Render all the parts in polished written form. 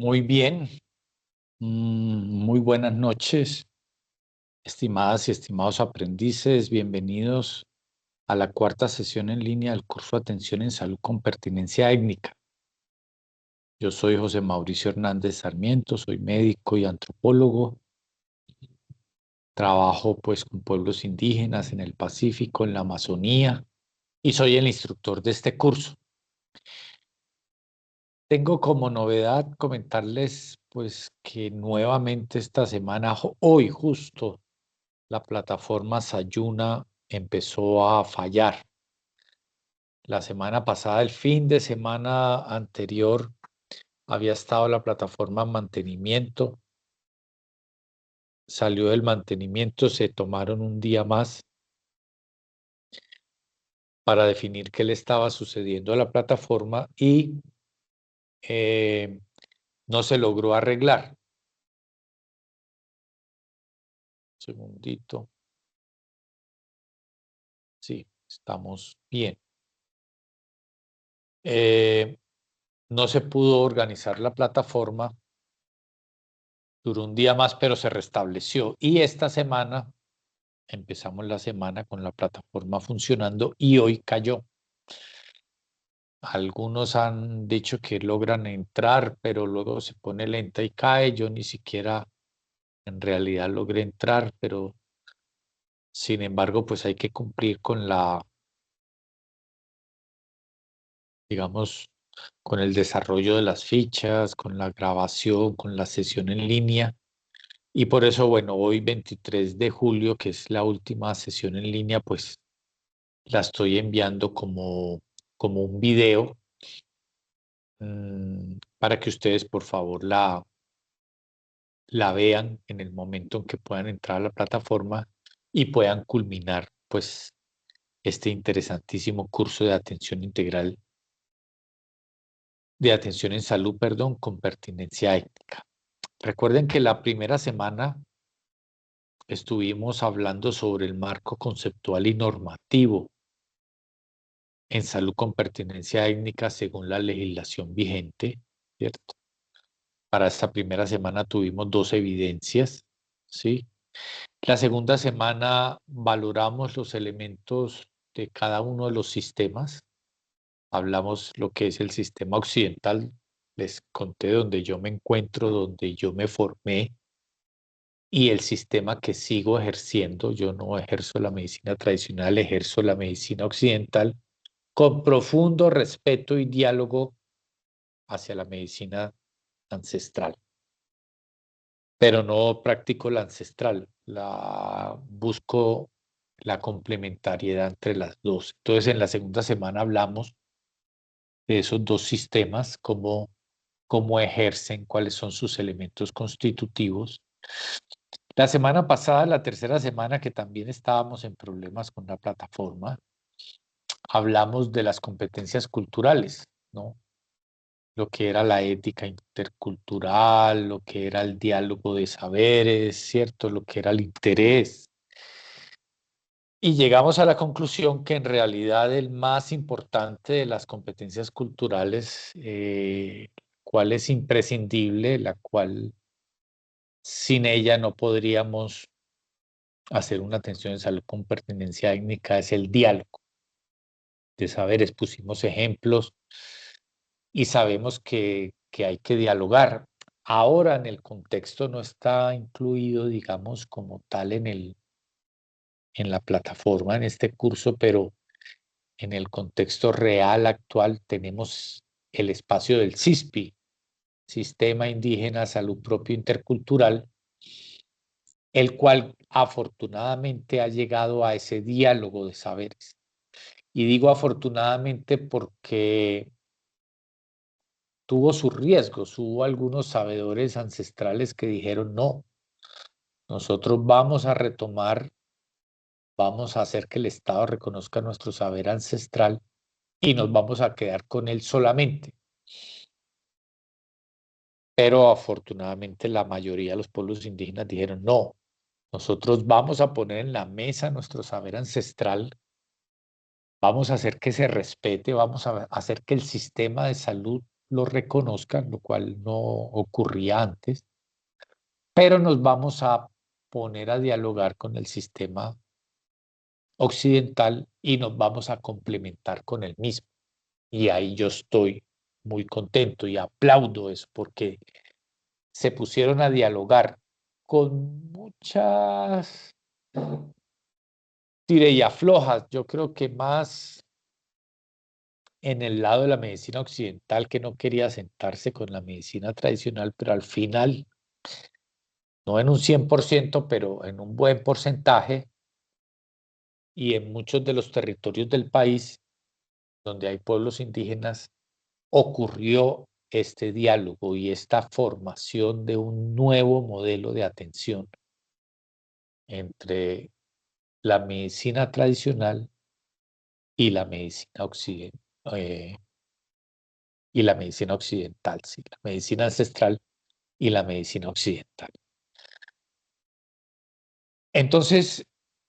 Muy bien, muy buenas noches, estimadas y estimados aprendices. Bienvenidos a la cuarta sesión en línea del curso Atención en Salud con Pertinencia Étnica. Yo soy José Mauricio Hernández Sarmiento, soy médico y antropólogo. Trabajo pues con pueblos indígenas en el Pacífico, en la Amazonía, y soy el instructor de este curso. Tengo como novedad comentarles pues que nuevamente esta semana, hoy justo, la plataforma Sayuna empezó a fallar. La semana pasada, el fin de semana anterior, había estado la plataforma en mantenimiento, salió del mantenimiento, se tomaron un día más para definir qué le estaba sucediendo a la plataforma y eh, no se logró arreglar. Un segundito. Sí, estamos bien. Eh, no se pudo organizar la plataforma, duró un día más, pero se restableció. Y esta semana, empezamos la semana con la plataforma funcionando y hoy cayó. Algunos han dicho que logran entrar, pero luego se pone lenta y cae. Yo ni siquiera en realidad logré entrar, pero sin embargo, pues hay que cumplir con digamos, con el desarrollo de las fichas, con la grabación, con la sesión en línea. Y por eso, bueno, hoy 23 de julio, que es la última sesión en línea, pues la estoy enviando como un video, para que ustedes, por favor, la vean en el momento en que puedan entrar a la plataforma y puedan culminar, pues, este interesantísimo curso de atención integral, de atención en salud, perdón, con pertinencia étnica. Recuerden que la primera semana estuvimos hablando sobre el marco conceptual y normativo en salud con pertinencia étnica según la legislación vigente, ¿cierto? Para esta primera semana tuvimos dos evidencias, ¿sí? La segunda semana valoramos los elementos de cada uno de los sistemas. Hablamos lo que es el sistema occidental, les conté donde yo me encuentro, donde yo me formé, y el sistema que sigo ejerciendo. Yo no ejerzo la medicina tradicional, ejerzo la medicina occidental con profundo respeto y diálogo hacia la medicina ancestral, pero no practico la ancestral, la busco la complementariedad entre las dos. Entonces, en la segunda semana hablamos de esos dos sistemas, cómo ejercen, cuáles son sus elementos constitutivos. La semana pasada, la tercera semana, que también estábamos en problemas con la plataforma, hablamos de las competencias culturales, ¿no? Lo que era la ética intercultural, lo que era el diálogo de saberes, ¿cierto? Lo que era el interés. Y llegamos a la conclusión que en realidad el más importante de las competencias culturales, cuál es imprescindible, la cual sin ella no podríamos hacer una atención en salud con pertinencia étnica, es el diálogo de saberes. Pusimos ejemplos y sabemos que hay que dialogar. Ahora en el contexto no está incluido, digamos, como tal en la plataforma, en este curso, pero en el contexto real actual tenemos el espacio del SISPI, Sistema Indígena Salud Propio Intercultural, el cual afortunadamente ha llegado a ese diálogo de saberes. Y digo afortunadamente porque tuvo sus riesgos. Hubo algunos sabedores ancestrales que dijeron, no, nosotros vamos a retomar, vamos a hacer que el Estado reconozca nuestro saber ancestral y nos vamos a quedar con él solamente. Pero afortunadamente la mayoría de los pueblos indígenas dijeron, no, nosotros vamos a poner en la mesa nuestro saber ancestral, vamos a hacer que se respete, vamos a hacer que el sistema de salud lo reconozcan, lo cual no ocurría antes, pero nos vamos a poner a dialogar con el sistema occidental y nos vamos a complementar con el mismo. Y ahí yo estoy muy contento y aplaudo eso porque se pusieron a dialogar con muchas tire y aflojas. Yo creo que más en el lado de la medicina occidental que no quería sentarse con la medicina tradicional, pero al final, no en un 100%, pero en un buen porcentaje y en muchos de los territorios del país donde hay pueblos indígenas, ocurrió este diálogo y esta formación de un nuevo modelo de atención entre la medicina tradicional y la medicina y la medicina occidental, sí, la medicina ancestral y la medicina occidental. Entonces,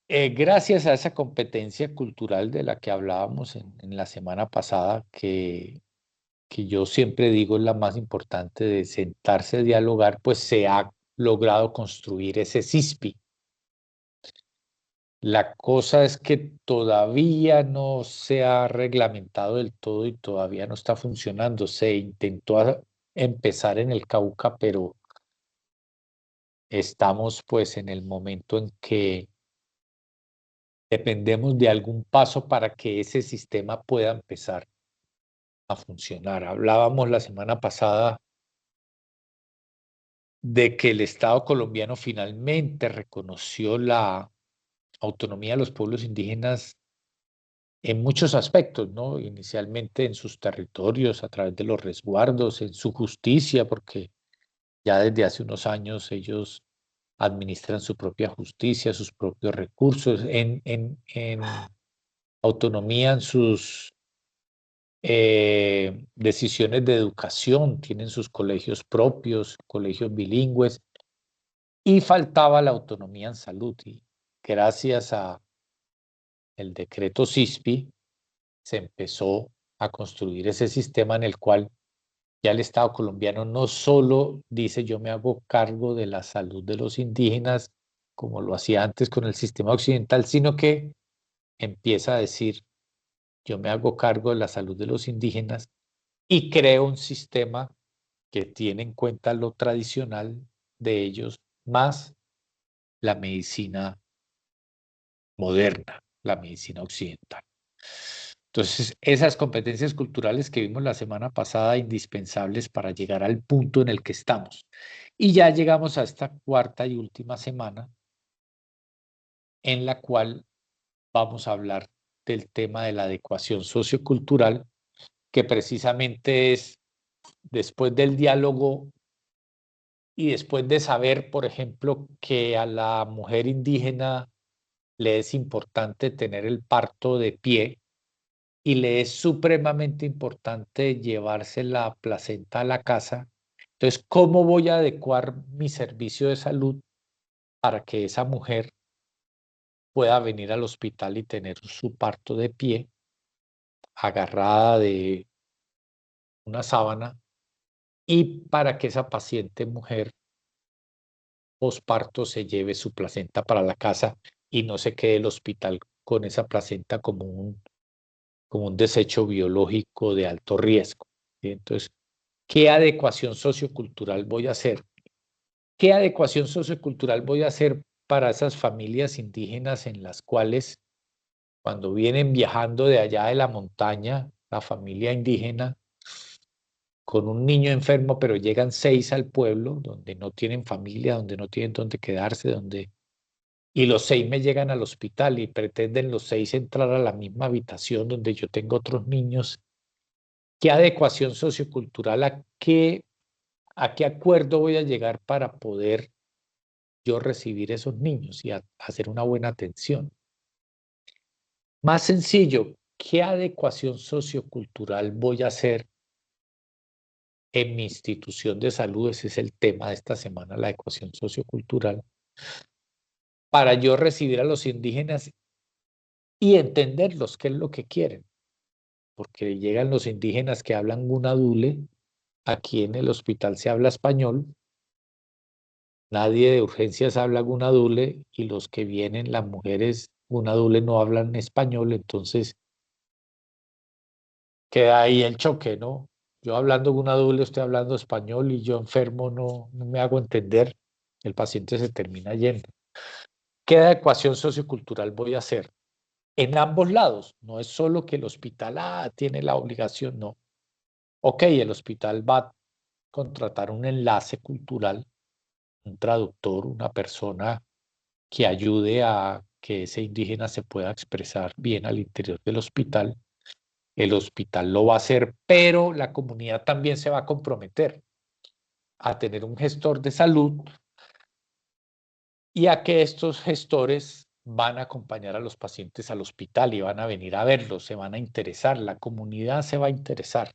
gracias a esa competencia cultural de la que hablábamos en la semana pasada, que yo siempre digo es la más importante de sentarse a dialogar, pues se ha logrado construir ese CISPI. La cosa es que todavía no se ha reglamentado del todo y todavía no está funcionando. Se intentó empezar en el Cauca, pero estamos pues en el momento en que dependemos de algún paso para que ese sistema pueda empezar a funcionar. Hablábamos la semana pasada de que el Estado colombiano finalmente reconoció la autonomía de los pueblos indígenas en muchos aspectos, ¿no? Inicialmente en sus territorios, a través de los resguardos, en su justicia, porque ya desde hace unos años ellos administran su propia justicia, sus propios recursos, en autonomía en sus decisiones de educación, tienen sus colegios propios, colegios bilingües, y faltaba la autonomía en salud. Y gracias a el decreto CISPI se empezó a construir ese sistema en el cual ya el Estado colombiano no solo dice yo me hago cargo de la salud de los indígenas, como lo hacía antes con el sistema occidental, sino que empieza a decir yo me hago cargo de la salud de los indígenas y creo un sistema que tiene en cuenta lo tradicional de ellos más la medicina moderna, la medicina occidental. Entonces, esas competencias culturales que vimos la semana pasada, indispensables para llegar al punto en el que estamos. Y ya llegamos a esta cuarta y última semana en la cual vamos a hablar del tema de la adecuación sociocultural, que precisamente es después del diálogo y después de saber, por ejemplo, que a la mujer indígena le es importante tener el parto de pie y le es supremamente importante llevarse la placenta a la casa. Entonces, ¿cómo voy a adecuar mi servicio de salud para que esa mujer pueda venir al hospital y tener su parto de pie, agarrada de una sábana, y para que esa paciente mujer posparto se lleve su placenta para la casa y no se quede el hospital con esa placenta como un desecho biológico de alto riesgo? ¿Sí? Entonces, ¿qué adecuación sociocultural voy a hacer? ¿Qué adecuación sociocultural voy a hacer para esas familias indígenas en las cuales cuando vienen viajando de allá de la montaña, la familia indígena, con un niño enfermo, pero llegan 6 al pueblo, donde no tienen familia, donde no tienen dónde quedarse, y los 6 me llegan al hospital y pretenden los 6 entrar a la misma habitación donde yo tengo otros niños? ¿Qué adecuación sociocultural, a qué acuerdo voy a llegar para poder yo recibir esos niños y hacer una buena atención? Más sencillo, ¿qué adecuación sociocultural voy a hacer en mi institución de salud? Ese es el tema de esta semana, la adecuación sociocultural, para yo recibir a los indígenas y entenderlos, qué es lo que quieren, porque llegan los indígenas que hablan gunadule Aquí en el hospital se habla español, nadie de urgencias habla gunadule y los que vienen, las mujeres gunadule no hablan español, entonces queda ahí el choque, ¿no? Yo hablando gunadule, usted hablando español y yo enfermo no me hago entender, el paciente se termina yendo. ¿Qué adecuación sociocultural voy a hacer? En ambos lados, no es solo que el hospital tiene la obligación, no. Ok, el hospital va a contratar un enlace cultural, un traductor, una persona que ayude a que ese indígena se pueda expresar bien al interior del hospital. El hospital lo va a hacer, pero la comunidad también se va a comprometer a tener un gestor de salud y a que estos gestores van a acompañar a los pacientes al hospital y van a venir a verlos, se van a interesar, la comunidad se va a interesar.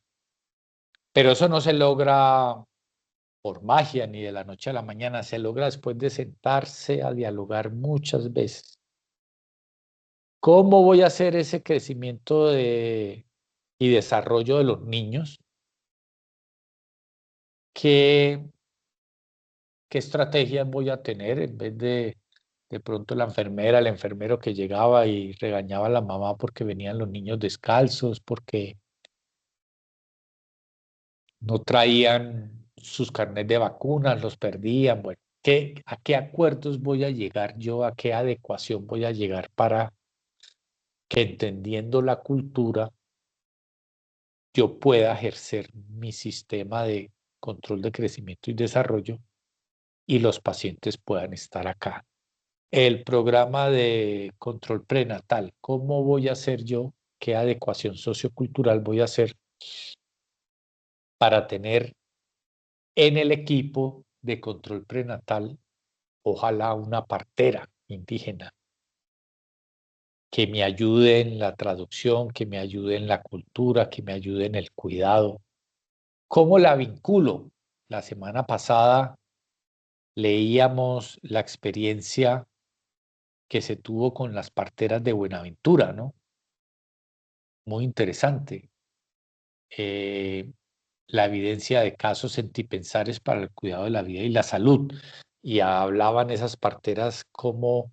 Pero eso no se logra por magia ni de la noche a la mañana, se logra después de sentarse a dialogar muchas veces. ¿Cómo voy a hacer ese crecimiento y desarrollo de los niños? ¿Qué, qué estrategias voy a tener en vez de pronto la enfermera, el enfermero que llegaba y regañaba a la mamá porque venían los niños descalzos, porque no traían sus carnets de vacunas, los perdían? Bueno, ¿a qué acuerdos voy a llegar yo? ¿A qué adecuación voy a llegar para que entendiendo la cultura yo pueda ejercer mi sistema de control de crecimiento y desarrollo y los pacientes puedan estar acá? El programa de control prenatal, ¿cómo voy a hacer yo? ¿Qué adecuación sociocultural voy a hacer para tener en el equipo de control prenatal, ojalá una partera indígena que me ayude en la traducción, que me ayude en la cultura, que me ayude en el cuidado? ¿Cómo la vinculo? La semana pasada leíamos la experiencia que se tuvo con las parteras de Buenaventura, ¿no? Muy interesante. Eh, la evidencia de casos sentipensares para el cuidado de la vida y la salud. Y hablaban esas parteras como,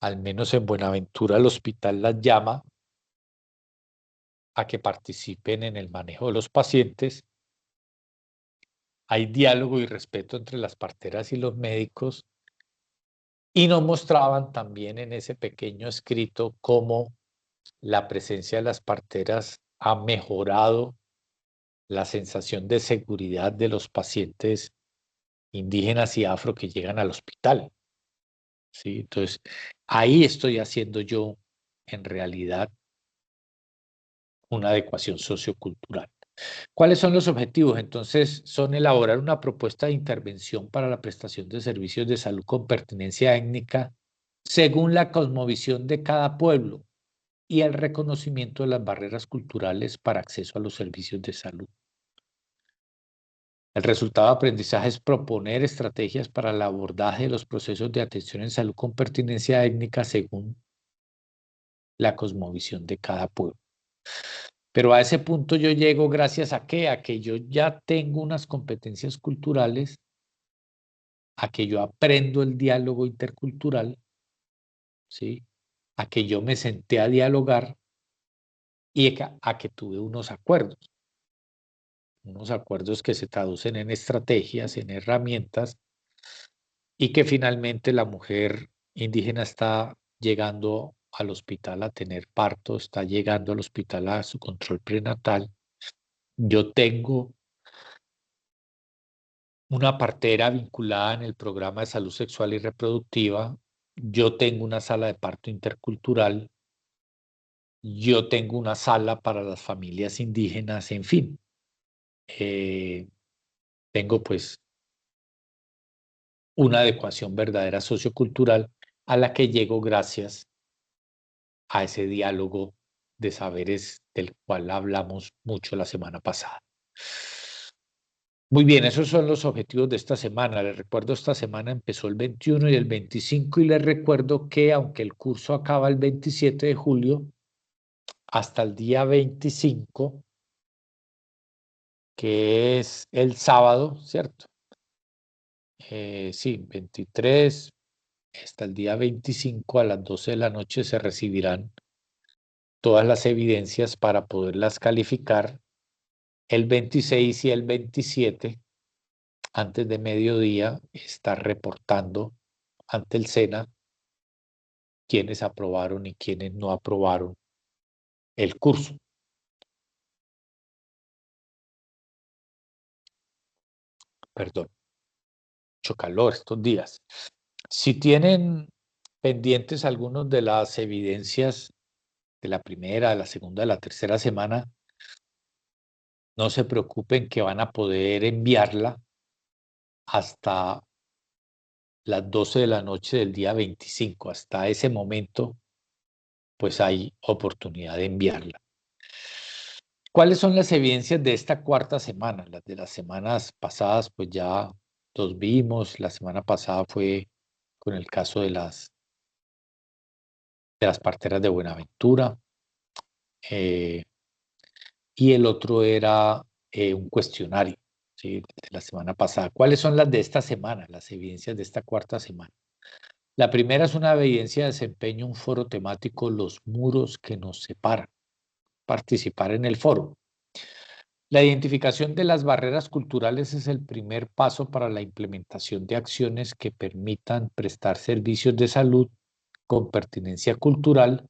al menos en Buenaventura, el hospital las llama a que participen en el manejo de los pacientes. Hay diálogo y respeto entre las parteras y los médicos. Y nos mostraban también en ese pequeño escrito cómo la presencia de las parteras ha mejorado la sensación de seguridad de los pacientes indígenas y afro que llegan al hospital, ¿sí? Entonces, ahí estoy haciendo yo, en realidad, una adecuación sociocultural. ¿Cuáles son los objetivos? Entonces, son elaborar una propuesta de intervención para la prestación de servicios de salud con pertinencia étnica según la cosmovisión de cada pueblo y el reconocimiento de las barreras culturales para acceso a los servicios de salud. El resultado de aprendizaje es proponer estrategias para el abordaje de los procesos de atención en salud con pertinencia étnica según la cosmovisión de cada pueblo. Pero a ese punto yo llego gracias a qué? A que yo ya tengo unas competencias culturales, a que yo aprendo el diálogo intercultural, ¿sí? A que yo me senté a dialogar y a que tuve unos acuerdos que se traducen en estrategias, en herramientas, y que finalmente la mujer indígena está llegando al hospital a tener parto, está llegando al hospital a su control prenatal. Yo tengo una partera vinculada en el programa de salud sexual y reproductiva, yo tengo una sala de parto intercultural, yo tengo una sala para las familias indígenas, en fin, eh, tengo pues una adecuación verdadera sociocultural a la que llego gracias a ese diálogo de saberes del cual hablamos mucho la semana pasada. Muy bien, esos son los objetivos de esta semana. Les recuerdo, esta semana empezó el 21 y el 25 y les recuerdo que aunque el curso acaba el 27 de julio, hasta el día 25 que es el sábado, ¿cierto? Sí, 23 hasta el día 25 a las 12 de la noche se recibirán todas las evidencias para poderlas calificar. El 26 y el 27, antes de mediodía, está reportando ante el SENA quiénes aprobaron y quiénes no aprobaron el curso. Perdón, mucho calor estos días. Si tienen pendientes algunos de las evidencias de la primera, de la segunda, de la tercera semana, no se preocupen que van a poder enviarla hasta las 12 de la noche del día 25. Hasta ese momento, pues hay oportunidad de enviarla. ¿Cuáles son las evidencias de esta cuarta semana? Las de las semanas pasadas, pues ya los vimos. La semana pasada fue con el caso de las parteras de Buenaventura. Y el otro era un cuestionario, ¿sí? De la semana pasada. ¿Cuáles son las de esta semana, las evidencias de esta cuarta semana? La primera es una evidencia de desempeño, un foro temático, los muros que nos separan, participar en el foro. La identificación de las barreras culturales es el primer paso para la implementación de acciones que permitan prestar servicios de salud con pertinencia cultural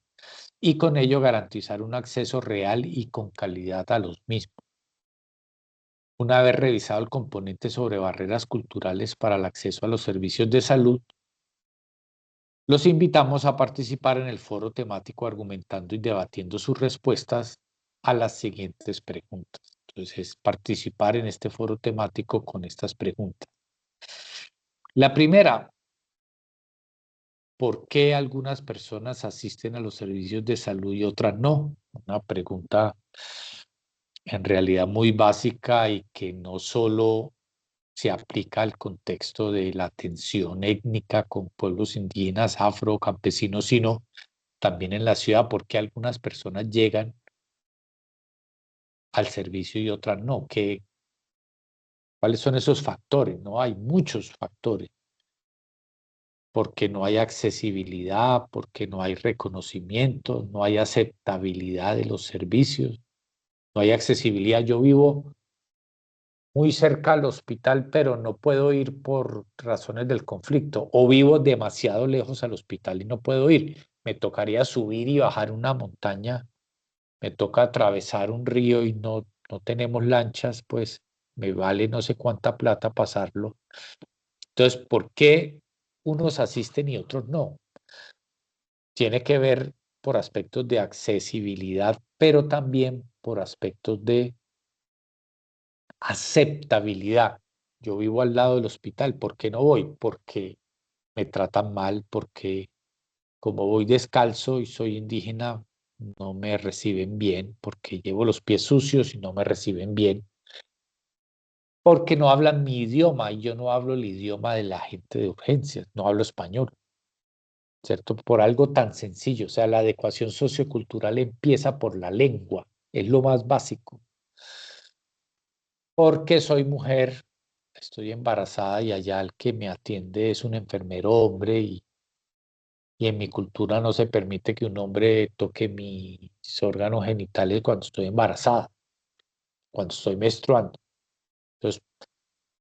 y con ello garantizar un acceso real y con calidad a los mismos. Una vez revisado el componente sobre barreras culturales para el acceso a los servicios de salud, los invitamos a participar en el foro temático argumentando y debatiendo sus respuestas a las siguientes preguntas. Entonces, es participar en este foro temático con estas preguntas. La primera, ¿por qué algunas personas asisten a los servicios de salud y otras no? Una pregunta en realidad muy básica y que no solo se aplica al contexto de la tensión étnica con pueblos indígenas, afro, campesinos, sino también en la ciudad, porque algunas personas llegan al servicio y otras no. ¿Cuáles son esos factores? No hay muchos factores, porque no hay accesibilidad, porque no hay reconocimiento, no hay aceptabilidad de los servicios, no hay accesibilidad. Yo vivo muy cerca al hospital, pero no puedo ir por razones del conflicto, o vivo demasiado lejos al hospital y no puedo ir. Me tocaría subir y bajar una montaña, me toca atravesar un río y no tenemos lanchas, pues me vale no sé cuánta plata pasarlo. Entonces, ¿por qué unos asisten y otros no? Tiene que ver por aspectos de accesibilidad, pero también por aspectos de aceptabilidad. Yo vivo al lado del hospital, ¿por qué no voy? Porque me tratan mal, porque como voy descalzo y soy indígena, no me reciben bien, porque llevo los pies sucios y no me reciben bien, porque no hablan mi idioma y yo no hablo el idioma de la gente de urgencias, no hablo español, ¿cierto? Por algo tan sencillo, o sea, la adecuación sociocultural empieza por la lengua, es lo más básico. Porque soy mujer, estoy embarazada y allá el que me atiende es un enfermero hombre y en mi cultura no se permite que un hombre toque mis órganos genitales cuando estoy embarazada, cuando estoy menstruando. Entonces,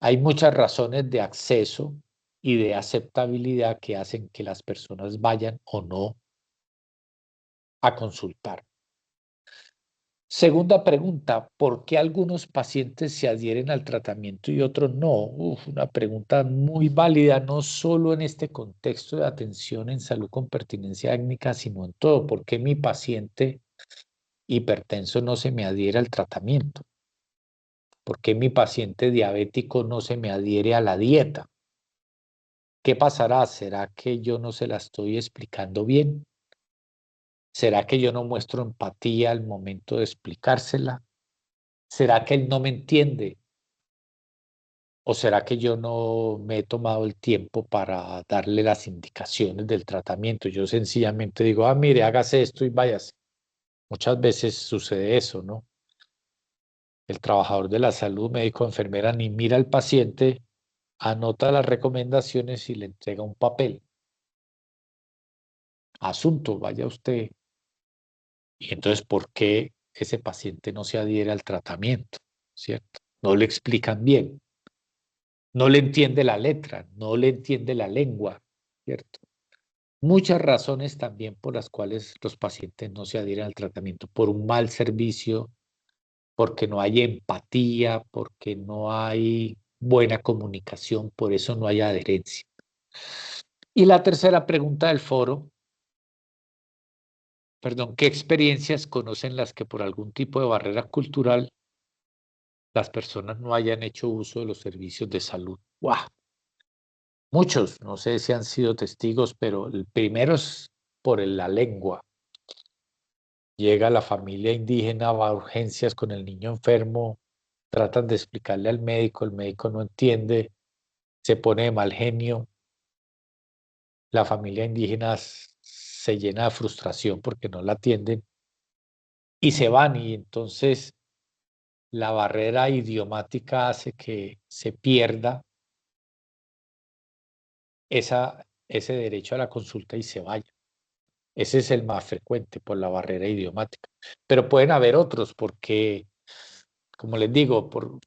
hay muchas razones de acceso y de aceptabilidad que hacen que las personas vayan o no a consultar. Segunda pregunta, ¿por qué algunos pacientes se adhieren al tratamiento y otros no? Una pregunta muy válida, no solo en este contexto de atención en salud con pertinencia étnica, sino en todo. ¿Por qué mi paciente hipertenso no se me adhiere al tratamiento? ¿Por qué mi paciente diabético no se me adhiere a la dieta? ¿Qué pasará? ¿Será que yo no se la estoy explicando bien? ¿Será que yo no muestro empatía al momento de explicársela? ¿Será que él no me entiende? ¿O será que yo no me he tomado el tiempo para darle las indicaciones del tratamiento? Yo sencillamente digo, mire, hágase esto y váyase. Muchas veces sucede eso, ¿no? El trabajador de la salud, médico, enfermera, ni mira al paciente, anota las recomendaciones y le entrega un papel. Asunto, vaya usted. Y entonces, ¿por qué ese paciente no se adhiere al tratamiento? ¿Cierto? No le explican bien, no le entiende la letra, no le entiende la lengua, ¿cierto? Muchas razones también por las cuales los pacientes no se adhieren al tratamiento, por un mal servicio, porque no hay empatía, porque no hay buena comunicación, por eso no hay adherencia. Y la tercera pregunta del foro, perdón, ¿qué experiencias conocen las que por algún tipo de barrera cultural las personas no hayan hecho uso de los servicios de salud? ¡Wow! Muchos, no sé si han sido testigos, pero el primero es por la lengua. Llega la familia indígena, va a urgencias con el niño enfermo, tratan de explicarle al médico, el médico no entiende, se pone de mal genio, la familia indígena se llena de frustración porque no la atienden y se van, y entonces la barrera idiomática hace que se pierda ese derecho a la consulta y se vaya. Ese es el más frecuente por la barrera idiomática. Pero pueden haber otros porque, como les digo, por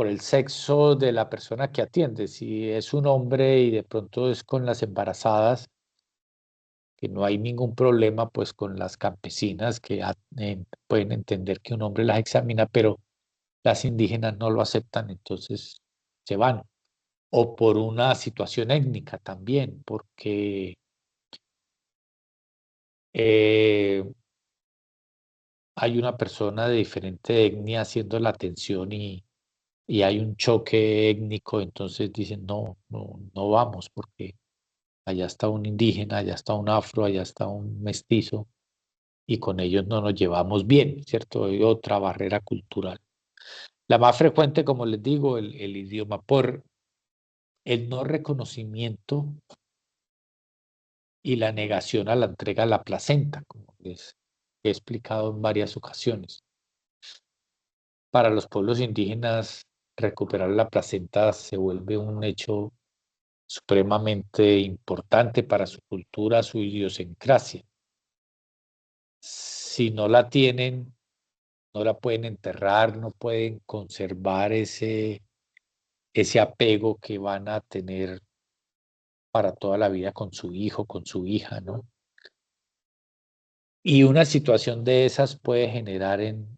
el sexo de la persona que atiende. Si es un hombre y de pronto es con las embarazadas, que no hay ningún problema pues con las campesinas que pueden entender que un hombre las examina, pero las indígenas no lo aceptan, entonces se van. O por una situación étnica también, porque eh, hay una persona de diferente etnia haciendo la atención y hay un choque étnico, entonces dicen, no, no, no vamos porque allá está un indígena, allá está un afro, allá está un mestizo, y con ellos no nos llevamos bien, ¿cierto? Hay otra barrera cultural. La más frecuente, como les digo, el idioma, por el no reconocimiento y la negación a la entrega de la placenta, como les he explicado en varias ocasiones. Para los pueblos indígenas, recuperar la placenta se vuelve un hecho supremamente importante para su cultura, su idiosincrasia. Si no la tienen, no la pueden enterrar, no pueden conservar ese apego que van a tener para toda la vida con su hijo, con su hija, ¿no? Y una situación de esas puede generar en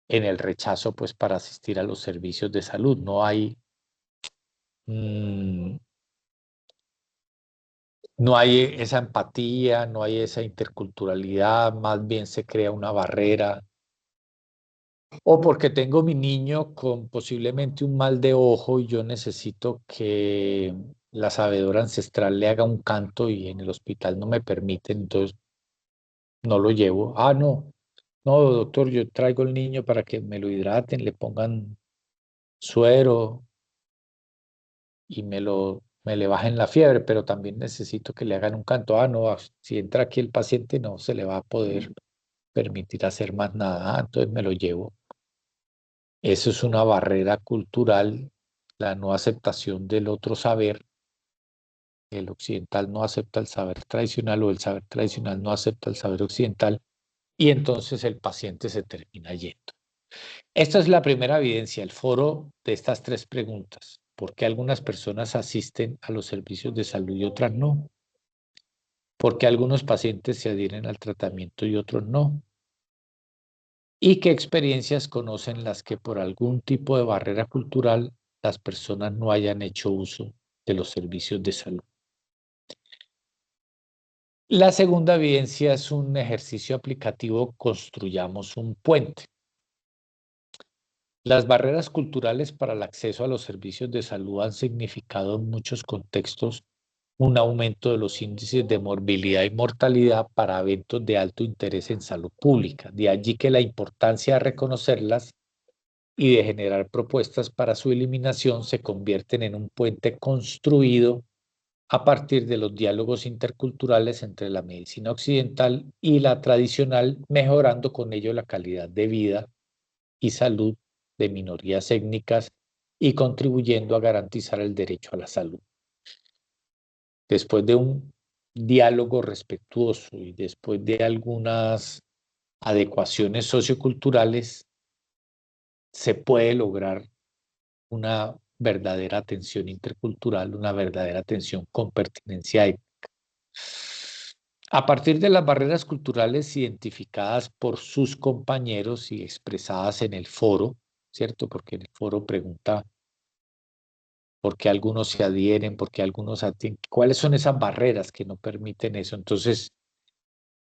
el rechazo, pues, para asistir a los servicios de salud. Mm, no hay esa empatía, no hay esa interculturalidad, más bien se crea una barrera. O porque tengo mi niño con posiblemente un mal de ojo y yo necesito que la sabedora ancestral le haga un canto y en el hospital no me permiten, entonces no lo llevo. Ah, no, no, doctor, yo traigo el niño para que me lo hidraten, le pongan suero y me le bajen la fiebre, pero también necesito que le hagan un canto. Ah, no, si entra aquí el paciente no se le va a poder permitir hacer más nada, entonces me lo llevo. Eso es una barrera cultural, la no aceptación del otro saber. El occidental no acepta el saber tradicional o el saber tradicional no acepta el saber occidental y entonces el paciente se termina yendo. Esta es la primera evidencia, el foro de estas tres preguntas. ¿Por qué algunas personas asisten a los servicios de salud y otras no? ¿Por qué algunos pacientes se adhieren al tratamiento y otros no? ¿Y qué experiencias conocen las que por algún tipo de barrera cultural las personas no hayan hecho uso de los servicios de salud? La segunda evidencia es un ejercicio aplicativo, construyamos un puente. Las barreras culturales para el acceso a los servicios de salud han significado en muchos contextos un aumento de los índices de morbilidad y mortalidad para eventos de alto interés en salud pública. De allí que la importancia de reconocerlas y de generar propuestas para su eliminación se convierten en un puente construido a partir de los diálogos interculturales entre la medicina occidental y la tradicional, mejorando con ello la calidad de vida y salud de minorías étnicas y contribuyendo a garantizar el derecho a la salud. Después de un diálogo respetuoso y después de algunas adecuaciones socioculturales, se puede lograr una verdadera atención intercultural, una verdadera atención con pertinencia étnica. A partir de las barreras culturales identificadas por sus compañeros y expresadas en el foro, ¿cierto? Porque en el foro pregunta por qué algunos se adhieren, por qué algunos atienden, cuáles son esas barreras que no permiten eso. Entonces,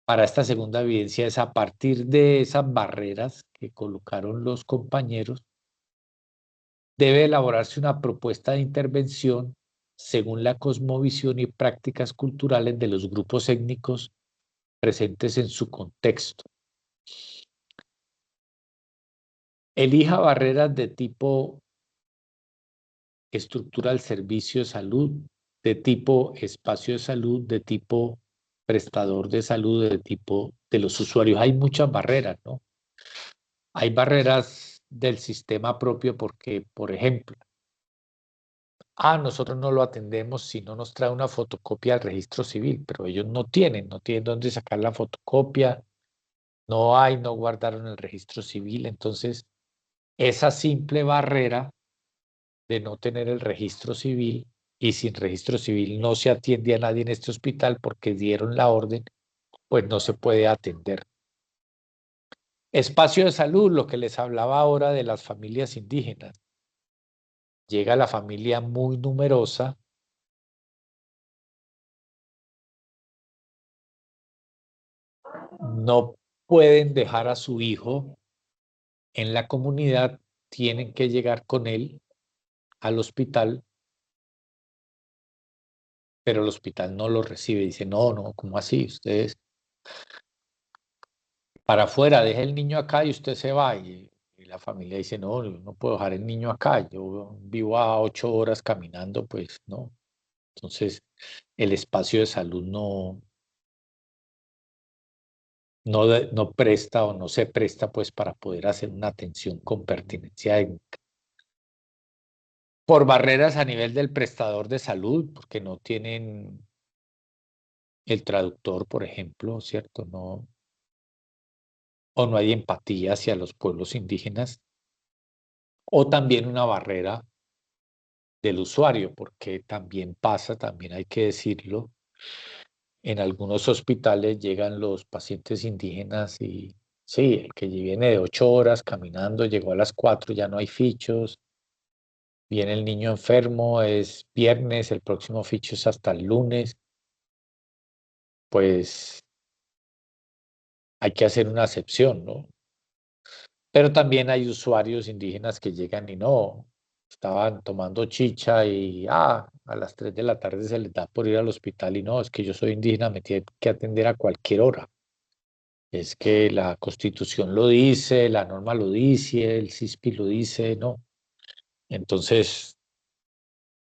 para esta segunda evidencia es a partir de esas barreras que colocaron los compañeros, debe elaborarse una propuesta de intervención según la cosmovisión y prácticas culturales de los grupos étnicos presentes en su contexto. Elija barreras de tipo estructura del servicio de salud, de tipo espacio de salud, de tipo prestador de salud, de tipo de los usuarios. Hay muchas barreras, ¿no? Hay barreras del sistema propio porque, por ejemplo, nosotros no lo atendemos si no nos trae una fotocopia del registro civil, pero ellos no tienen dónde sacar la fotocopia, no guardaron el registro civil. Entonces, esa simple barrera de no tener el registro civil, y sin registro civil no se atiende a nadie en este hospital porque dieron la orden, pues no se puede atender. Espacio de salud, lo que les hablaba ahora de las familias indígenas. Llega la familia muy numerosa, no pueden dejar a su hijo en la comunidad, tienen que llegar con él al hospital, pero el hospital no lo recibe. Dice, no, no, ¿cómo así? Ustedes para afuera, deje el niño acá y usted se va. Y la familia dice, no, yo no puedo dejar el niño acá, yo vivo a 8 horas caminando, pues no. Entonces, el espacio de salud no presta o no se presta pues para poder hacer una atención con pertinencia étnica. Por barreras a nivel del prestador de salud, porque no tienen el traductor, por ejemplo, ¿cierto? No, o no hay empatía hacia los pueblos indígenas, o también una barrera del usuario, porque también pasa, también hay que decirlo, en algunos hospitales llegan los pacientes indígenas y sí, el que viene de 8 horas caminando, llegó a las 4, ya no hay fichos, viene el niño enfermo, es viernes, el próximo ficho es hasta el lunes, pues hay que hacer una excepción, ¿no? Pero también hay usuarios indígenas que llegan y no, estaban tomando chicha y a las 3 de la tarde se les da por ir al hospital y no, es que yo soy indígena, me tiene que atender a cualquier hora. Es que la Constitución lo dice, la norma lo dice, el CISPI lo dice, no. Entonces,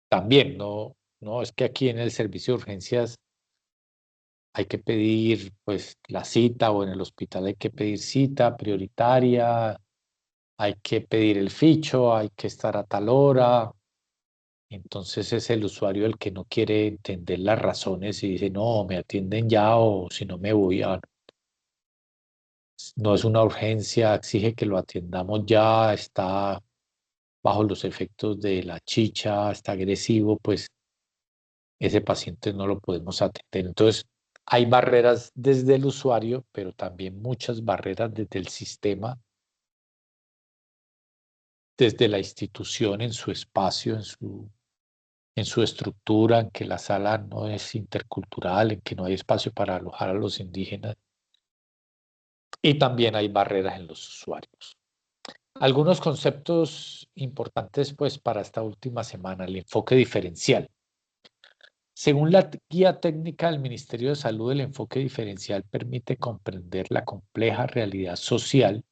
también, no, es que aquí en el servicio de urgencias hay que pedir pues la cita o en el hospital hay que pedir cita prioritaria, hay que pedir el ficho, hay que estar a tal hora. Entonces es el usuario el que no quiere entender las razones y dice, no, me atienden ya o si no me voy a... No es una urgencia, exige que lo atendamos ya, está bajo los efectos de la chicha, está agresivo, pues ese paciente no lo podemos atender. Entonces, hay barreras desde el usuario, pero también muchas barreras desde el sistema, desde la institución en su espacio, en su estructura, en que la sala no es intercultural, en que no hay espacio para alojar a los indígenas. Y también hay barreras en los usuarios. Algunos conceptos importantes pues para esta última semana, el enfoque diferencial. Según la guía técnica del Ministerio de Salud, el enfoque diferencial permite comprender la compleja realidad social,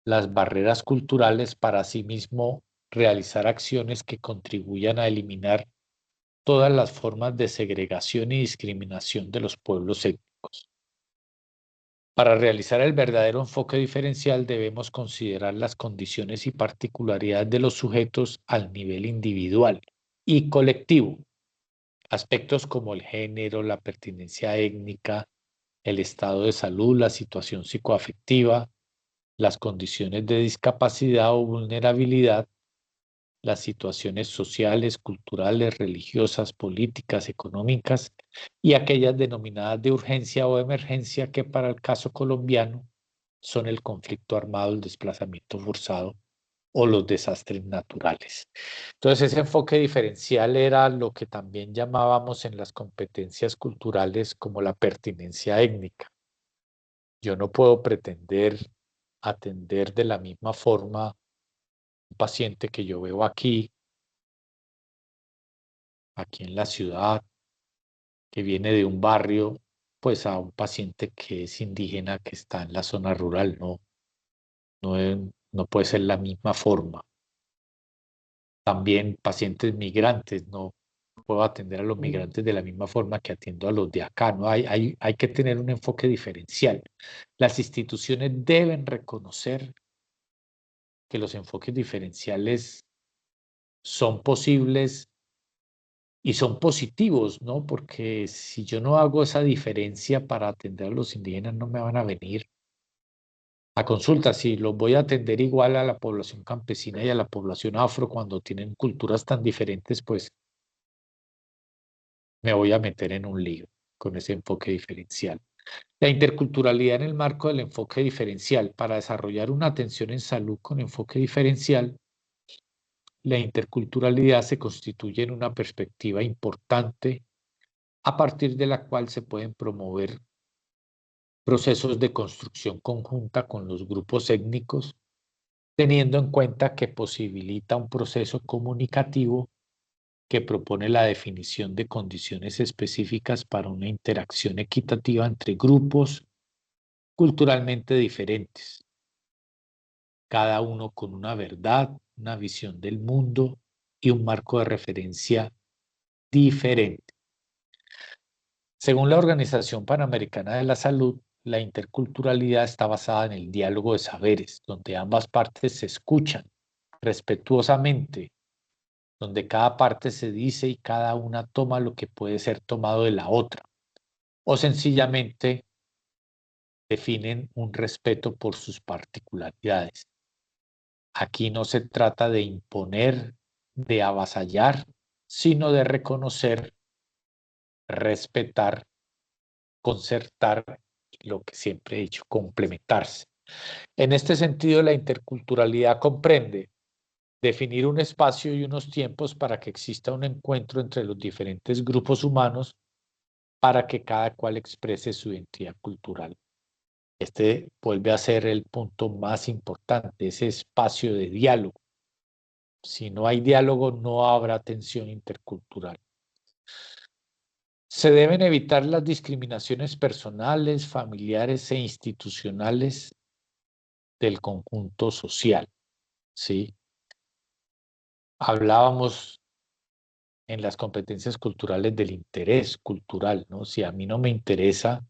las barreras culturales para asimismo realizar acciones que contribuyan a eliminar todas las formas de segregación y discriminación de los pueblos étnicos. Para realizar el verdadero enfoque diferencial debemos considerar las condiciones y particularidades de los sujetos al nivel individual y colectivo. Aspectos como el género, la pertenencia étnica, el estado de salud, la situación psicoafectiva, las condiciones de discapacidad o vulnerabilidad, las situaciones sociales, culturales, religiosas, políticas, económicas y aquellas denominadas de urgencia o emergencia que para el caso colombiano son el conflicto armado, el desplazamiento forzado o los desastres naturales. Entonces, ese enfoque diferencial era lo que también llamábamos en las competencias culturales como la pertinencia étnica. Yo no puedo pretender atender de la misma forma un paciente que yo veo aquí en la ciudad, que viene de un barrio, pues a un paciente que es indígena, que está en la zona rural, no puede ser la misma forma. También pacientes migrantes, no puedo atender a los migrantes de la misma forma que atiendo a los de acá, ¿no? Hay que tener un enfoque diferencial. Las instituciones deben reconocer que los enfoques diferenciales son posibles y son positivos, ¿no? Porque si yo no hago esa diferencia para atender a los indígenas, no me van a venir a consulta. Si los voy a atender igual a la población campesina y a la población afro cuando tienen culturas tan diferentes, pues me voy a meter en un lío con ese enfoque diferencial. La interculturalidad en el marco del enfoque diferencial. Para desarrollar una atención en salud con enfoque diferencial, la interculturalidad se constituye en una perspectiva importante a partir de la cual se pueden promover procesos de construcción conjunta con los grupos étnicos, teniendo en cuenta que posibilita un proceso comunicativo que propone la definición de condiciones específicas para una interacción equitativa entre grupos culturalmente diferentes, cada uno con una verdad, una visión del mundo y un marco de referencia diferente. Según la Organización Panamericana de la Salud, la interculturalidad está basada en el diálogo de saberes, donde ambas partes se escuchan respetuosamente, donde cada parte se dice y cada una toma lo que puede ser tomado de la otra, o sencillamente definen un respeto por sus particularidades. Aquí no se trata de imponer, de avasallar, sino de reconocer, respetar, concertar, lo que siempre he dicho, complementarse. En este sentido, la interculturalidad comprende definir un espacio y unos tiempos para que exista un encuentro entre los diferentes grupos humanos para que cada cual exprese su identidad cultural. Este vuelve a ser el punto más importante, ese espacio de diálogo. Si no hay diálogo, no habrá tensión intercultural. Se deben evitar las discriminaciones personales, familiares e institucionales del conjunto social, ¿sí? Hablábamos en las competencias culturales del interés cultural, ¿no? Si a mí no me interesa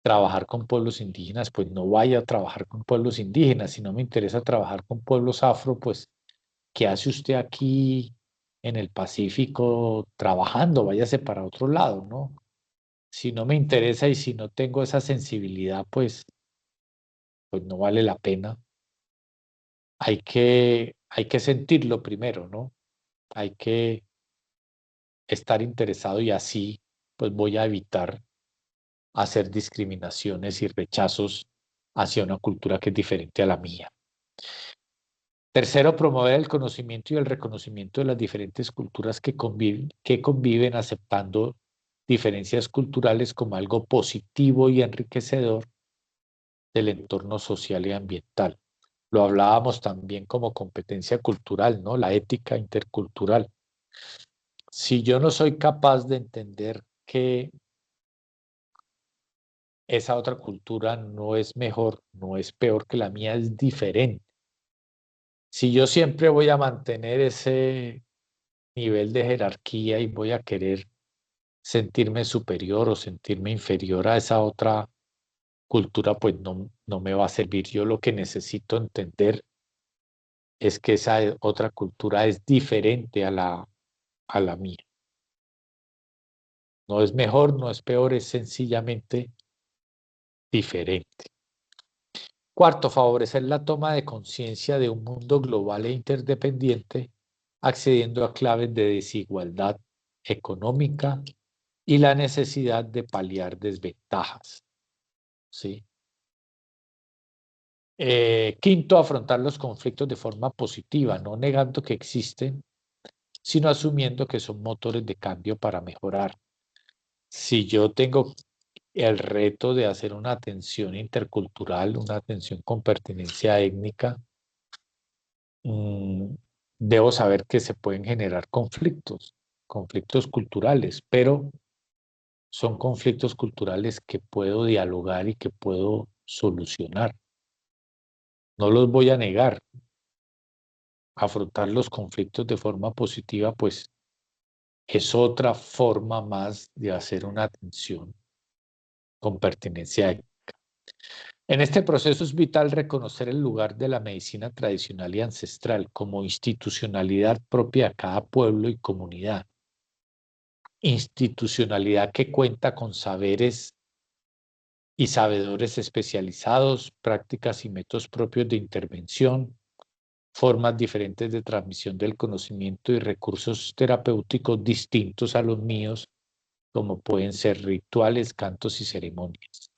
trabajar con pueblos indígenas, pues no vaya a trabajar con pueblos indígenas. Si no me interesa trabajar con pueblos afro, pues ¿qué hace usted aquí en el Pacífico trabajando? Váyase para otro lado, ¿no? Si no me interesa y si no tengo esa sensibilidad, pues no vale la pena. Hay que sentirlo primero, ¿no? Hay que estar interesado y así pues voy a evitar hacer discriminaciones y rechazos hacia una cultura que es diferente a la mía. Tercero, promover el conocimiento y el reconocimiento de las diferentes culturas que conviven aceptando diferencias culturales como algo positivo y enriquecedor del entorno social y ambiental. Lo hablábamos también como competencia cultural, ¿no? La ética intercultural. Si yo no soy capaz de entender que esa otra cultura no es mejor, no es peor que la mía, es diferente. Si yo siempre voy a mantener nivel de jerarquía y voy a querer sentirme superior o sentirme inferior a esa otra cultura, pues no me va a servir. Yo lo que necesito entender es que esa otra cultura es diferente a la mía. No es mejor, no es peor, es sencillamente diferente. Cuarto, favorecer la toma de conciencia de un mundo global e interdependiente, accediendo a claves de desigualdad económica y la necesidad de paliar desventajas. ¿Sí? Quinto, afrontar los conflictos de forma positiva, no negando que existen, sino asumiendo que son motores de cambio para mejorar. Si yo tengo el reto de hacer una atención intercultural, una atención con pertenencia étnica, mm, debo saber que se pueden generar conflictos, conflictos culturales, pero son conflictos culturales que puedo dialogar y que puedo solucionar. No los voy a negar. Afrontar los conflictos de forma positiva, pues es otra forma más de hacer una atención con pertenencia étnica. En este proceso es vital reconocer el lugar de la medicina tradicional y ancestral como institucionalidad propia de cada pueblo y comunidad. Institucionalidad que cuenta con saberes y sabedores especializados, prácticas y métodos propios de intervención, formas diferentes de transmisión del conocimiento y recursos terapéuticos distintos a los míos, como pueden ser rituales, cantos y ceremonias.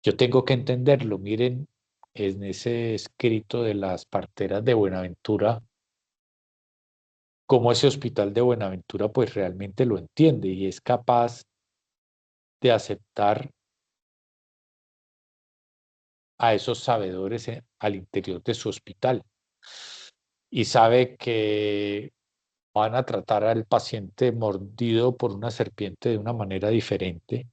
Yo tengo que entenderlo. Miren, en ese escrito de las parteras de Buenaventura, cómo ese hospital de Buenaventura pues realmente lo entiende y es capaz de aceptar a esos sabedores al interior de su hospital y sabe que van a tratar al paciente mordido por una serpiente de una manera diferente.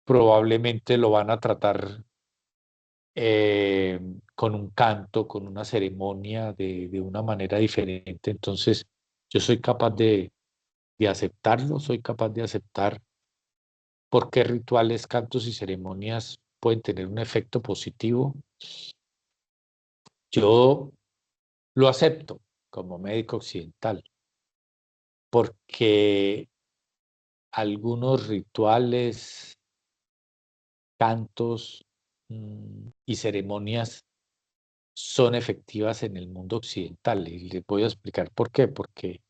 Probablemente lo van a tratar eh, con un canto, con una ceremonia de una manera diferente. Entonces, yo soy capaz de aceptarlo, soy capaz de aceptar por qué rituales, cantos y ceremonias pueden tener un efecto positivo. Yo lo acepto como médico occidental, porque algunos rituales, cantos y ceremonias son efectivas en el mundo occidental. Y les voy a explicar por qué. Porque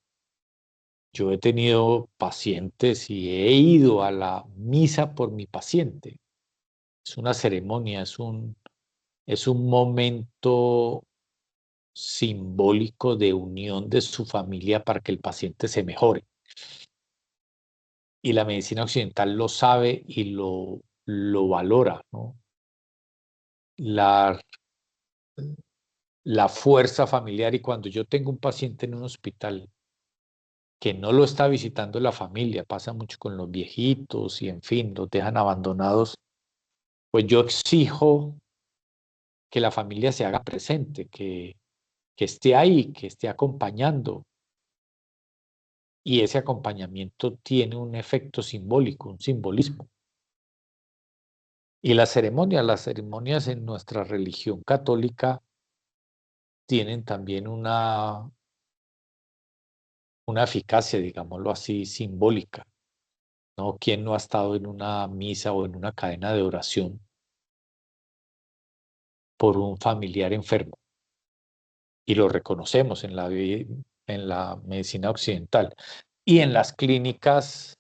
yo he tenido pacientes y he ido a la misa por mi paciente. Es una ceremonia, es un momento simbólico de unión de su familia para que el paciente se mejore. Y la medicina occidental lo sabe y lo valora, ¿no? La, la fuerza familiar. Y cuando yo tengo un paciente en un hospital que no lo está visitando la familia, pasa mucho con los viejitos y en fin, los dejan abandonados, pues yo exijo que la familia se haga presente, que esté ahí, que esté acompañando. Y ese acompañamiento tiene un efecto simbólico, un simbolismo. Y las ceremonias en nuestra religión católica tienen también una eficacia, digámoslo así, simbólica, ¿no? ¿Quién no ha estado en una misa o en una cadena de oración por un familiar enfermo? Y lo reconocemos en la medicina occidental. Y en las clínicas,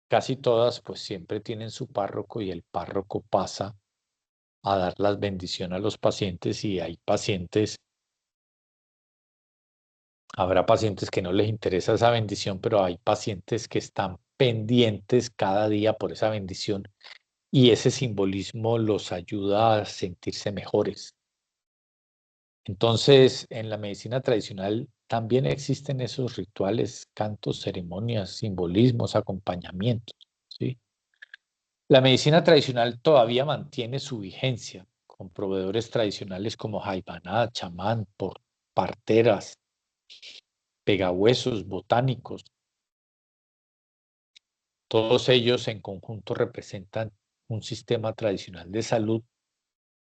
casi todas, pues siempre tienen su párroco y el párroco pasa a dar las bendiciones a los pacientes y hay pacientes, habrá pacientes que no les interesa esa bendición, pero hay pacientes que están pendientes cada día por esa bendición y ese simbolismo los ayuda a sentirse mejores. Entonces, en la medicina tradicional también existen esos rituales, cantos, ceremonias, simbolismos, acompañamientos, ¿sí? La medicina tradicional todavía mantiene su vigencia con proveedores tradicionales como Jaibaná, chamán, parteras, pegahuesos, botánicos. Todos ellos en conjunto representan un sistema tradicional de salud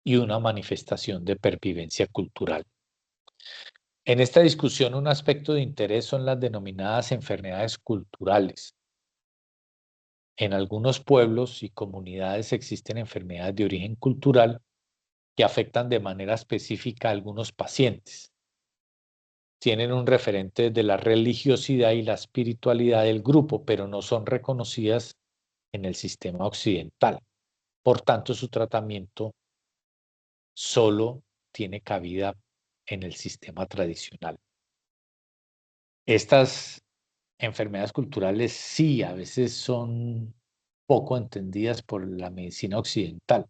y una manifestación de pervivencia cultural. En esta discusión, un aspecto de interés son las denominadas enfermedades culturales. En algunos pueblos y comunidades existen enfermedades de origen cultural que afectan de manera específica a algunos pacientes. Tienen un referente de la religiosidad y la espiritualidad del grupo, pero no son reconocidas en el sistema occidental. Por tanto, su tratamiento solo tiene cabida en el sistema tradicional. Estas enfermedades culturales sí, a veces son poco entendidas por la medicina occidental,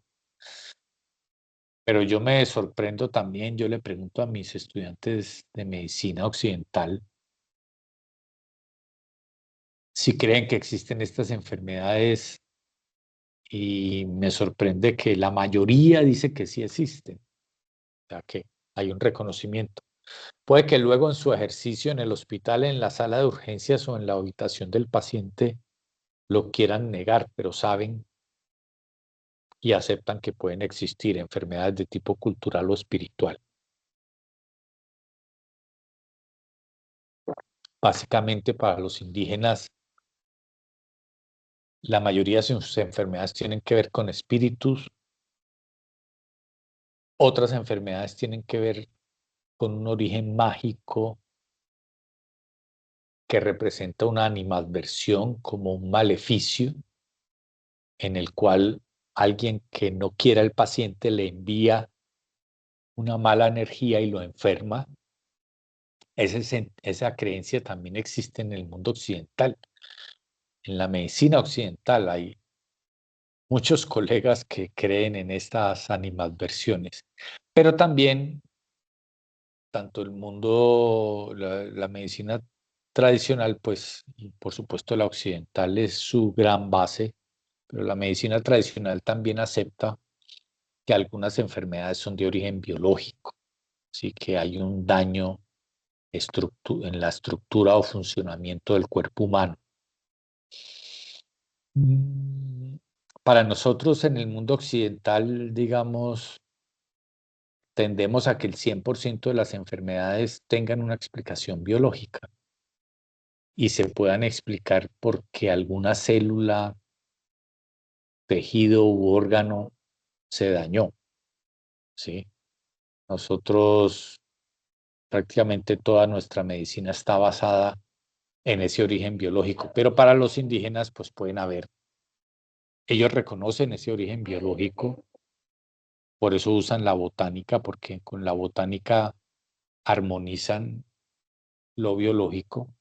pero yo me sorprendo también, yo le pregunto a mis estudiantes de medicina occidental si creen que existen estas enfermedades y me sorprende que la mayoría dice que sí existen, o sea que hay un reconocimiento. Puede que luego en su ejercicio en el hospital, en la sala de urgencias o en la habitación del paciente lo quieran negar, pero saben y aceptan que pueden existir enfermedades de tipo cultural o espiritual. Básicamente para los indígenas, la mayoría de sus enfermedades tienen que ver con espíritus, otras enfermedades tienen que ver con un origen mágico que representa una animadversión como un maleficio en el cual alguien que no quiera el paciente le envía una mala energía y lo enferma. Esa creencia también existe en el mundo occidental. En la medicina occidental hay muchos colegas que creen en estas animadversiones, pero también tanto el mundo, la medicina tradicional, pues, y por supuesto la occidental es su gran base, pero la medicina tradicional también acepta que algunas enfermedades son de origen biológico, así que hay un daño en la estructura o funcionamiento del cuerpo humano. Mm, Para nosotros en el mundo occidental, digamos, tendemos a que el 100% de las enfermedades tengan una explicación biológica y se puedan explicar por qué alguna célula, tejido u órgano se dañó, ¿sí? Nosotros prácticamente toda nuestra medicina está basada en ese origen biológico, pero para los indígenas pues pueden haber, ellos reconocen ese origen biológico, por eso usan la botánica, porque con la botánica armonizan lo biológico.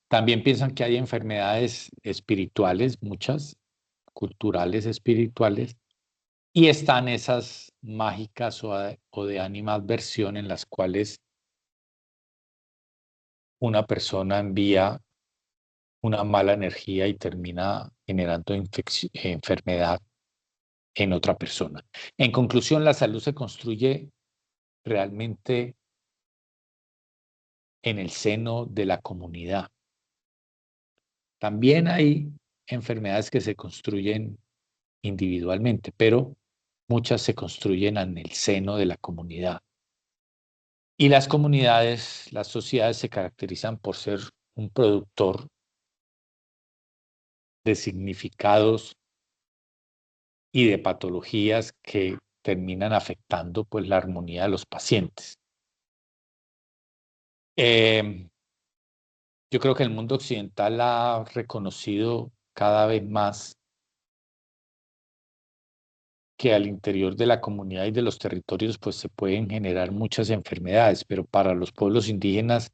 También piensan que hay enfermedades espirituales, muchas, culturales espirituales, y están esas mágicas o de animadversión en las cuales una persona envía una mala energía y termina generando enfermedad en otra persona. En conclusión, la salud se construye realmente en el seno de la comunidad. También hay enfermedades que se construyen individualmente, pero muchas se construyen en el seno de la comunidad. Y las comunidades, las sociedades se caracterizan por ser un productor de significados y de patologías que terminan afectando pues la armonía de los pacientes. Yo creo que el mundo occidental ha reconocido cada vez más que al interior de la comunidad y de los territorios pues se pueden generar muchas enfermedades, pero para los pueblos indígenas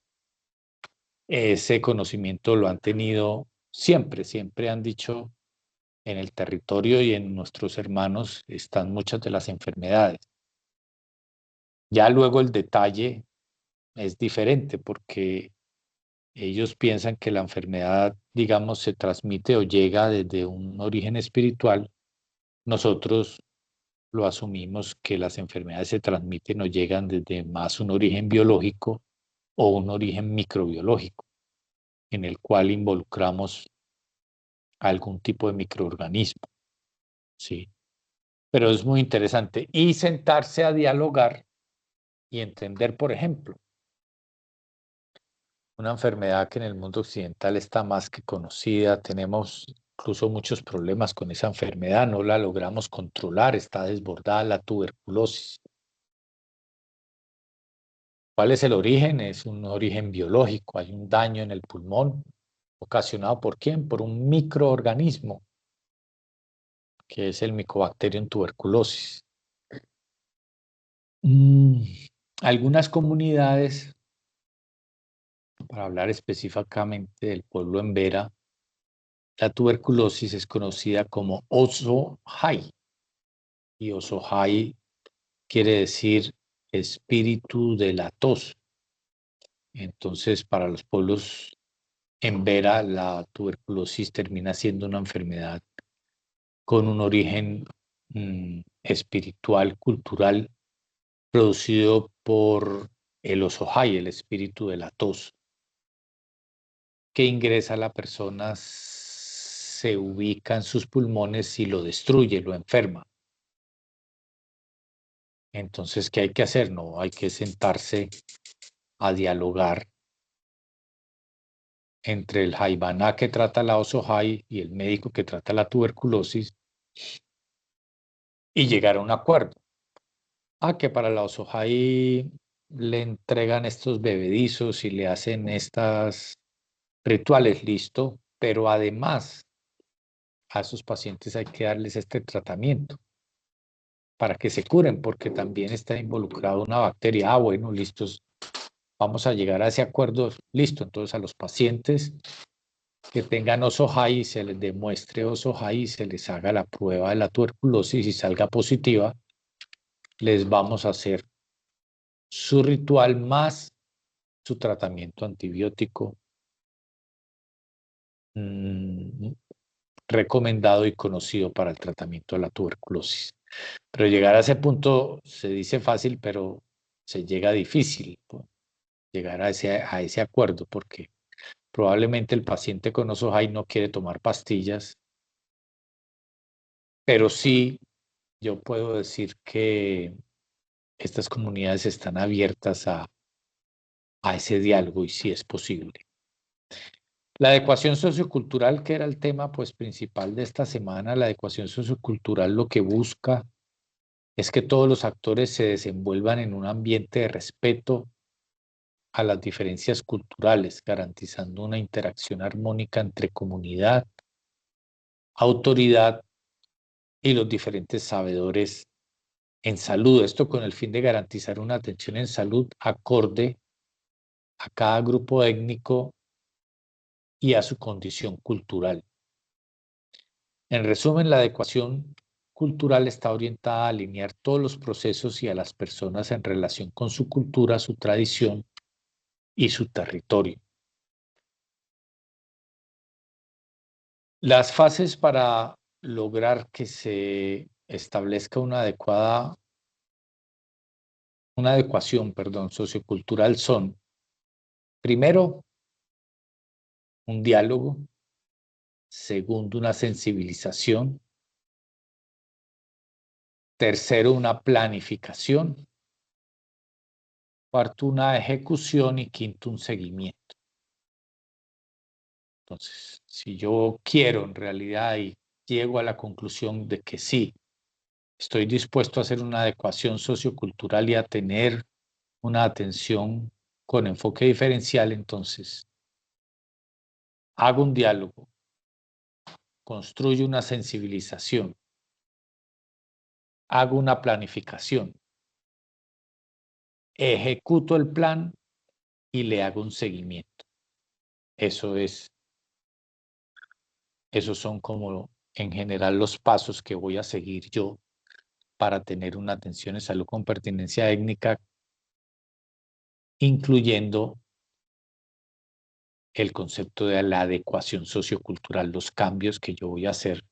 ese conocimiento lo han tenido siempre, siempre han dicho en el territorio y en nuestros hermanos están muchas de las enfermedades. Ya luego el detalle es diferente porque ellos piensan que la enfermedad, digamos, se transmite o llega desde un origen espiritual. Nosotros lo asumimos que las enfermedades se transmiten o llegan desde más un origen biológico o un origen microbiológico, en el cual involucramos algún tipo de microorganismo, ¿sí? Pero es muy interesante. Y sentarse a dialogar y entender, por ejemplo, una enfermedad que en el mundo occidental está más que conocida, tenemos incluso muchos problemas con esa enfermedad, no la logramos controlar, está desbordada la tuberculosis. ¿Cuál es el origen? Es un origen biológico, hay un daño en el pulmón ocasionado ¿por quién? Por un microorganismo, que es el Mycobacterium tuberculosis. Mm, Algunas comunidades, para hablar específicamente del pueblo Embera, la tuberculosis es conocida como Oso-Hay, y Oso-Hay quiere decir espíritu de la tos. Entonces, para los pueblos Embera, la tuberculosis termina siendo una enfermedad con un origen espiritual, cultural, producido por el Oso-Hay, el espíritu de la tos, que ingresa a la persona, se ubica en sus pulmones y lo destruye, lo enferma. Entonces, ¿qué hay que hacer? No, hay que sentarse a dialogar entre el Jaibaná que trata la Oso-Hay y el médico que trata la tuberculosis y llegar a un acuerdo. Que para la Oso-Hay le entregan estos bebedizos y le hacen estas rituales, listo, pero además a esos pacientes hay que darles este tratamiento para que se curen, porque también está involucrada una bacteria. Bueno, listos, vamos a llegar a ese acuerdo, listo. Entonces a los pacientes que tengan Oso-Hay y se les demuestre Oso-Hay y se les haga la prueba de la tuberculosis y salga positiva, les vamos a hacer su ritual más su tratamiento antibiótico mmm, recomendado y conocido para el tratamiento de la tuberculosis. Pero llegar a ese punto se dice fácil, pero se llega difícil, ¿no? Llegar a ese acuerdo, porque probablemente el paciente con Oso-Hay no quiere tomar pastillas, pero sí yo puedo decir que estas comunidades están abiertas a ese diálogo y sí es posible. La adecuación sociocultural, que era el tema pues principal de esta semana, la adecuación sociocultural lo que busca es que todos los actores se desenvuelvan en un ambiente de respeto a las diferencias culturales, garantizando una interacción armónica entre comunidad, autoridad y los diferentes sabedores en salud. Esto con el fin de garantizar una atención en salud acorde a cada grupo étnico y a su condición cultural. En resumen, la adecuación cultural está orientada a alinear todos los procesos y a las personas en relación con su cultura, su tradición y su territorio. Las fases para lograr que se establezca una adecuación, perdón, sociocultural son, primero, un diálogo, segundo, una sensibilización, tercero, una planificación, cuarto, una ejecución y quinto, un seguimiento. Entonces, si yo quiero en realidad y llego a la conclusión de que sí, estoy dispuesto a hacer una adecuación sociocultural y a tener una atención con enfoque diferencial, entonces hago un diálogo, construyo una sensibilización, hago una planificación, ejecuto el plan y le hago un seguimiento. Eso es, esos son como en general los pasos que voy a seguir yo para tener una atención en salud con pertinencia étnica, incluyendo el concepto de la adecuación sociocultural, los cambios que yo voy a hacer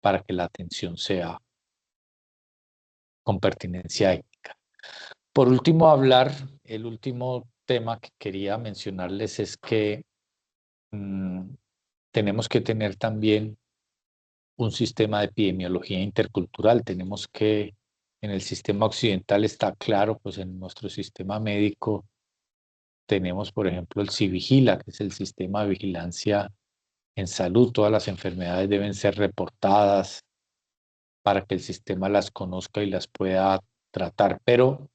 para que la atención sea con pertinencia étnica. Por último, el último tema que quería mencionarles es que tenemos que tener también un sistema de epidemiología intercultural. Tenemos que, en el sistema occidental está claro, pues en nuestro sistema médico tenemos, por ejemplo, el CIVIGILA, que es el sistema de vigilancia en salud. Todas las enfermedades deben ser reportadas para que el sistema las conozca y las pueda tratar. Pero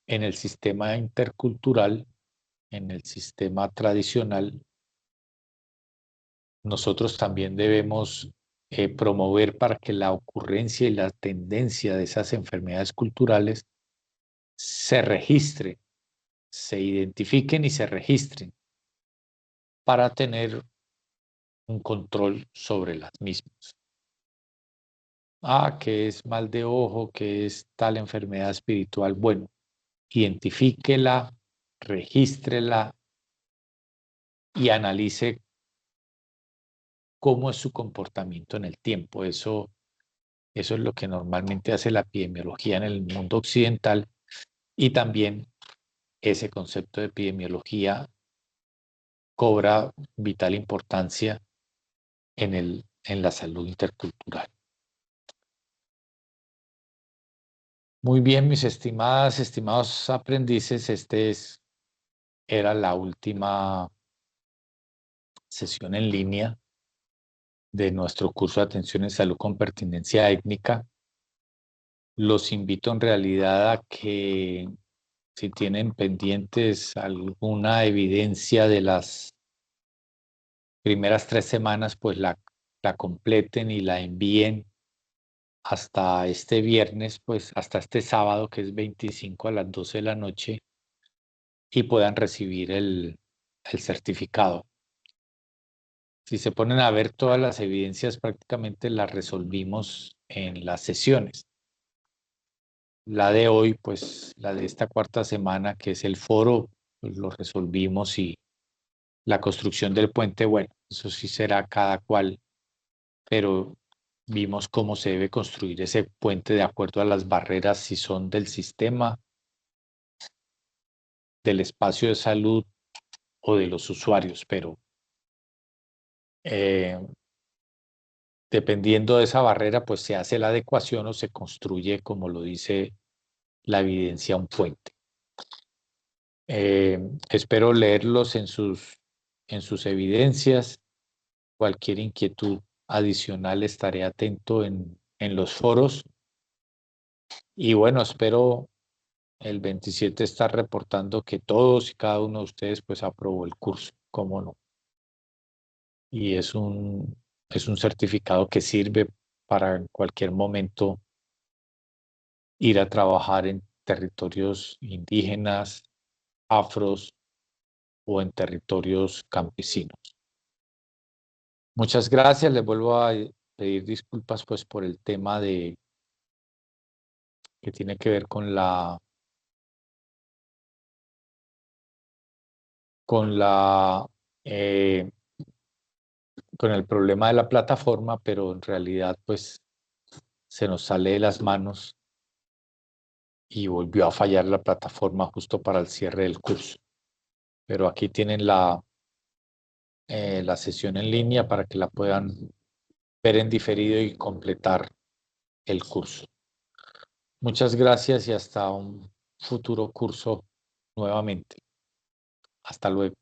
en el sistema intercultural, en el sistema tradicional, nosotros también debemos promover para que la ocurrencia y la tendencia de esas enfermedades culturales se registren, se identifiquen y se registren para tener un control sobre las mismas. Que es mal de ojo, que es tal enfermedad espiritual. Bueno, identifíquela, regístrela y analice cómo es su comportamiento en el tiempo. Eso es lo que normalmente hace la epidemiología en el mundo occidental, y también ese concepto de epidemiología cobra vital importancia en la salud intercultural. Muy bien, mis estimados aprendices, era la última sesión en línea de nuestro curso de atención en salud con pertinencia étnica. Los invito en realidad a que, si tienen pendientes alguna evidencia de las primeras 3 semanas, pues la completen y la envíen hasta este viernes, pues hasta este sábado, que es 25 a las 12 de la noche, y puedan recibir el certificado. Si se ponen a ver, todas las evidencias prácticamente las resolvimos en las sesiones. La de hoy, pues la de esta 4ª semana, que es el foro, pues lo resolvimos, y la construcción del puente, bueno, eso sí será cada cual, pero vimos cómo se debe construir ese puente de acuerdo a las barreras, si son del sistema, del espacio de salud o de los usuarios, pero dependiendo de esa barrera, pues se hace la adecuación o se construye, como lo dice la evidencia, un puente. Espero leerlos en sus evidencias. Cualquier inquietud adicional, estaré atento en los foros. Y bueno, espero el 27 estar reportando que todos y cada uno de ustedes pues aprobó el curso, cómo no. Y es un certificado que sirve para en cualquier momento ir a trabajar en territorios indígenas, afros o en territorios campesinos. Muchas gracias. Les vuelvo a pedir disculpas pues por el tema que tiene que ver con eh, con el problema de la plataforma, pero en realidad pues se nos sale de las manos y volvió a fallar la plataforma justo para el cierre del curso. Pero aquí tienen la sesión en línea para que la puedan ver en diferido y completar el curso. Muchas gracias y hasta un futuro curso nuevamente. Hasta luego.